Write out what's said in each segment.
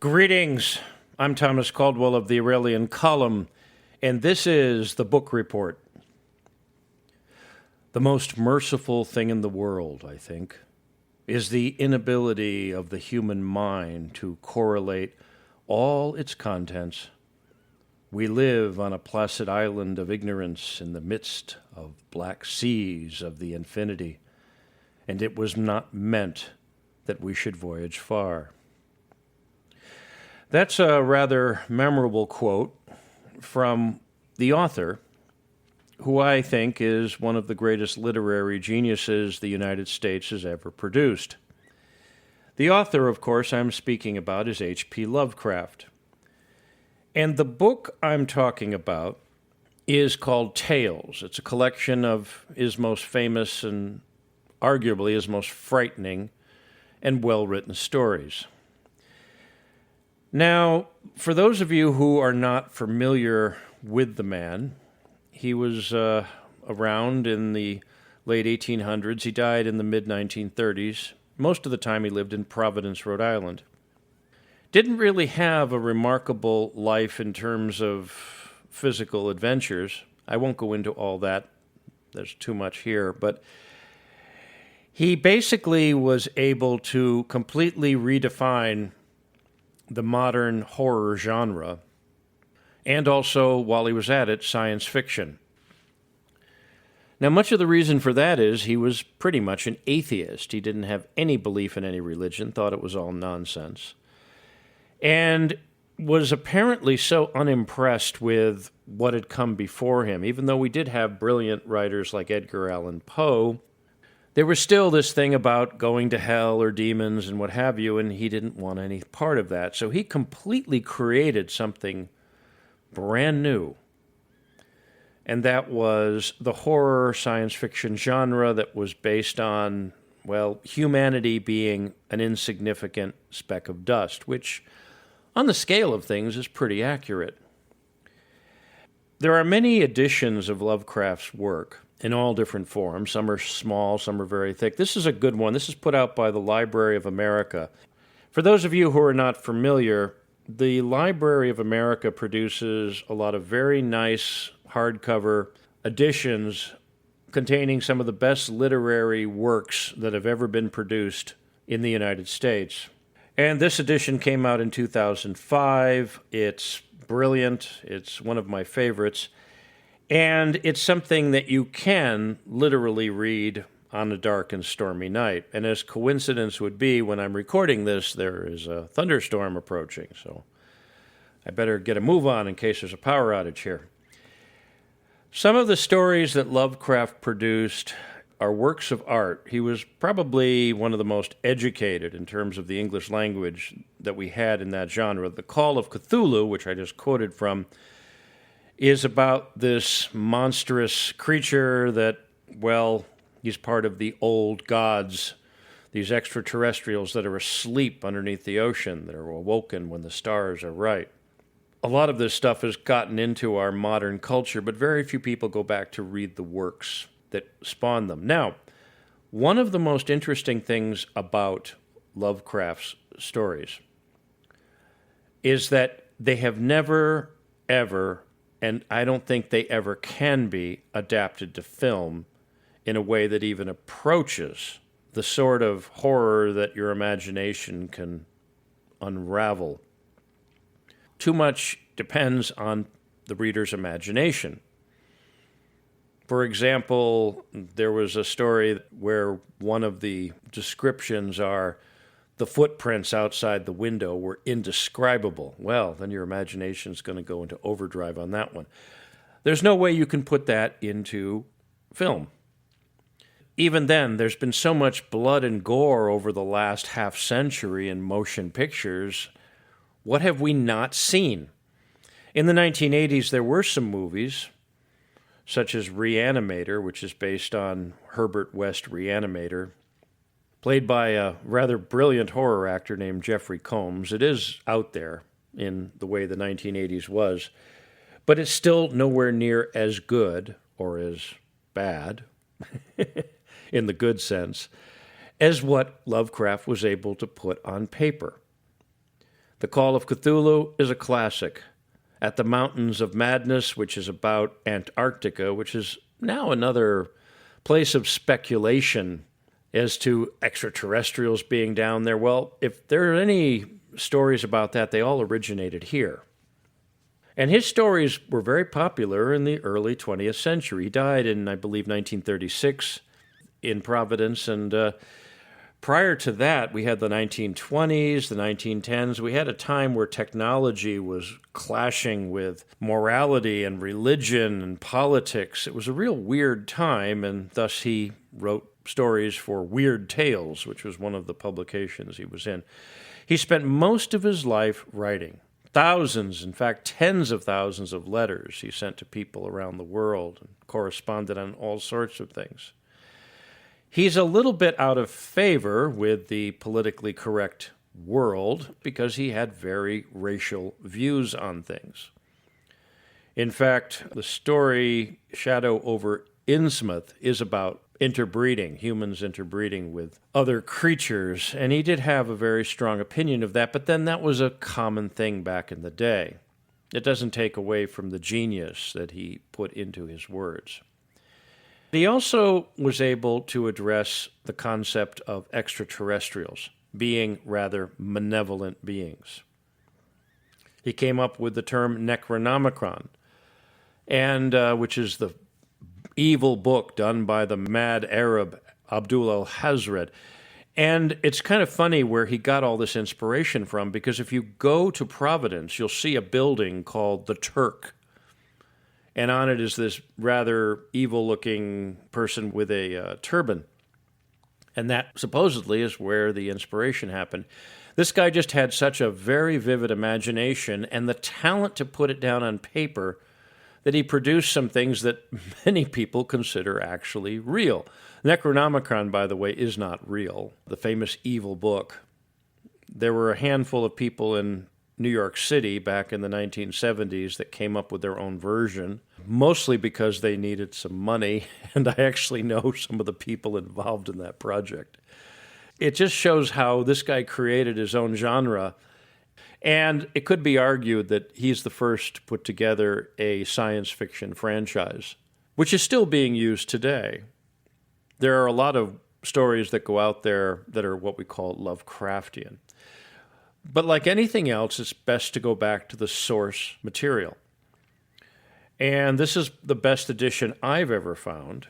Greetings. I'm Thomas Caldwell of the Aurelian Column, and this is the Book Report. The most merciful thing in the world, I think, is the inability of the human mind to correlate all its contents. We live on a placid island of ignorance in the midst of black seas of the infinity, and it was not meant that we should voyage far. That's a rather memorable quote from the author, who I think is one of the greatest literary geniuses the United States has ever produced. The author, of course, I'm speaking about is H.P. Lovecraft. And the book I'm talking about is called Tales. It's a collection of his most famous and arguably his most frightening and well-written stories. Now, for those of you who are not familiar with the man, he was around in the late 1800s. He died in the mid-1930s. Most of the time he lived in Providence, Rhode Island. Didn't really have a remarkable life in terms of physical adventures. I won't go into all that. There's too much here. But he basically was able to completely redefine the modern horror genre, and also, while he was at it, science fiction. Now, much of the reason for that is he was pretty much an atheist. He didn't have any belief in any religion, thought it was all nonsense, and was apparently so unimpressed with what had come before him. Even though we did have brilliant writers like Edgar Allan Poe, there was still this thing about going to hell or demons and what have you, and he didn't want any part of that. So he completely created something brand new, and that was the horror science fiction genre that was based on, well, humanity being an insignificant speck of dust, which, on the scale of things, is pretty accurate. There are many editions of Lovecraft's work in all different forms. Some are small, some are very thick. This is a good one. This is put out by the Library of America. For those of you who are not familiar, the Library of America produces a lot of very nice hardcover editions containing some of the best literary works that have ever been produced in the United States. And this edition came out in 2005. It's brilliant. It's one of my favorites. And it's something that you can literally read on a dark and stormy night. And as coincidence would be, when I'm recording this, there is a thunderstorm approaching. So I better get a move on in case there's a power outage here. Some of the stories that Lovecraft produced are works of art. He was probably one of the most educated in terms of the English language that we had in that genre. The Call of Cthulhu, which I just quoted from, is about this monstrous creature that, well, he's part of the old gods, these extraterrestrials that are asleep underneath the ocean, that are awoken when the stars are right. A lot of this stuff has gotten into our modern culture, but very few people go back to read the works that spawned them. Now, one of the most interesting things about Lovecraft's stories is that they have never, ever, and I don't think they ever can be adapted to film in a way that even approaches the sort of horror that your imagination can unravel. Too much depends on the reader's imagination. For example, there was a story where one of the descriptions are the footprints outside the window were indescribable. Well, then your imagination's going to go into overdrive on that one. There's no way you can put that into film. Even then, there's been so much blood and gore over the last half century in motion pictures. What have we not seen? In the 1980s, there were some movies, such as Reanimator, which is based on Herbert West Reanimator, played by a rather brilliant horror actor named Jeffrey Combs. It is out there in the way the 1980s was, but it's still nowhere near as good or as bad, in the good sense, as what Lovecraft was able to put on paper. The Call of Cthulhu is a classic. At the Mountains of Madness, which is about Antarctica, which is now another place of speculation as to extraterrestrials being down there. Well, if there are any stories about that, they all originated here. And his stories were very popular in the early 20th century. He died in, I believe, 1936 in Providence. And prior to that, we had the 1920s, the 1910s. We had a time where technology was clashing with morality and religion and politics. It was a real weird time, and thus he wrote stories for Weird Tales, which was one of the publications he was in. He spent most of his life writing. Thousands, in fact, tens of thousands of letters he sent to people around the world and corresponded on all sorts of things. He's a little bit out of favor with the politically correct world because he had very racial views on things. In fact, the story Shadow over Innsmouth is about interbreeding, humans interbreeding with other creatures, and he did have a very strong opinion of that, but then that was a common thing back in the day. It doesn't take away from the genius that he put into his words. He also was able to address the concept of extraterrestrials being rather malevolent beings. He came up with the term Necronomicon, and which is the evil book done by the mad Arab Abdul al-Hazred. And it's kind of funny where he got all this inspiration from, because if you go to Providence, you'll see a building called the Turk. And on it is this rather evil-looking person with a turban. And that supposedly is where the inspiration happened. This guy just had such a very vivid imagination and the talent to put it down on paper that he produced some things that many people consider actually real. Necronomicon, by the way, is not real. The famous evil book. There were a handful of people in New York City back in the 1970s that came up with their own version, mostly because they needed some money, and I actually know some of the people involved in that project. It just shows how this guy created his own genre. And it could be argued that he's the first to put together a science fiction franchise, which is still being used today. There are a lot of stories that go out there that are what we call Lovecraftian. But like anything else, it's best to go back to the source material. And this is the best edition I've ever found.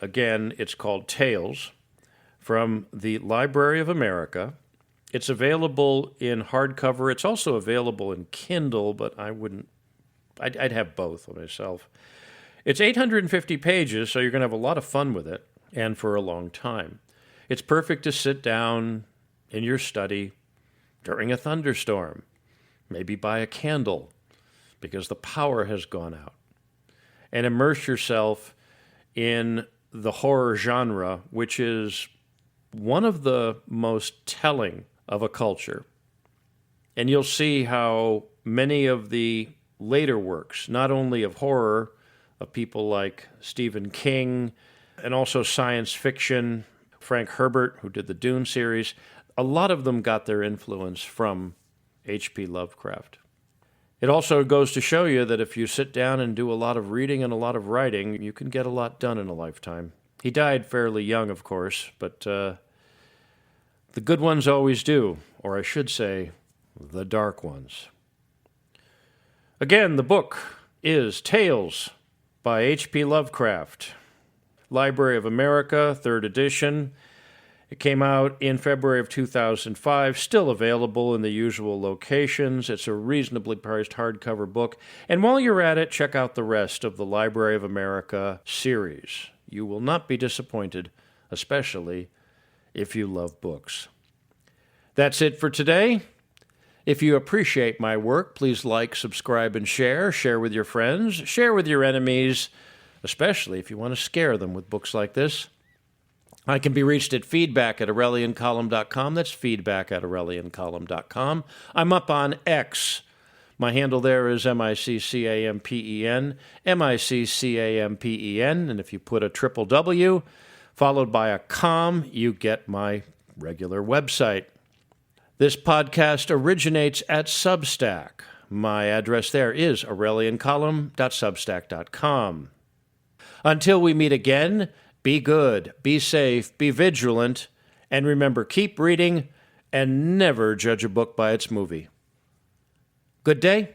Again, it's called Tales from the Library of America. It's available in hardcover. It's also available in Kindle, but I'd have both myself. It's 850 pages, so you're going to have a lot of fun with it, and for a long time. It's perfect to sit down in your study during a thunderstorm, maybe by a candle, because the power has gone out, and immerse yourself in the horror genre, which is one of the most telling of a culture. And you'll see how many of the later works, not only of horror, of people like Stephen King, and also science fiction, Frank Herbert, who did the Dune series, a lot of them got their influence from H.P. Lovecraft. It also goes to show you that if you sit down and do a lot of reading and a lot of writing, you can get a lot done in a lifetime. He died fairly young, of course, but the good ones always do, or I should say, the dark ones. Again, the book is Tales by H.P. Lovecraft. Library of America, 3rd edition. It came out in February of 2005, still available in the usual locations. It's a reasonably priced hardcover book. And while you're at it, check out the rest of the Library of America series. You will not be disappointed, especially if you love books. That's it for today. If you appreciate my work, please like, subscribe, and share. Share with your friends. Share with your enemies, especially if you want to scare them with books like this. I can be reached at feedback@aureliancolumn.com. That's feedback@aureliancolumn.com. I'm up on X. My handle there is MICCAMPEN, MICCAMPEN, and if you put a triple W followed by a com, you get my regular website. This podcast originates at Substack. My address there is aureliancolumn.substack.com. Until we meet again, be good, be safe, be vigilant, and remember, keep reading and never judge a book by its movie. Good day.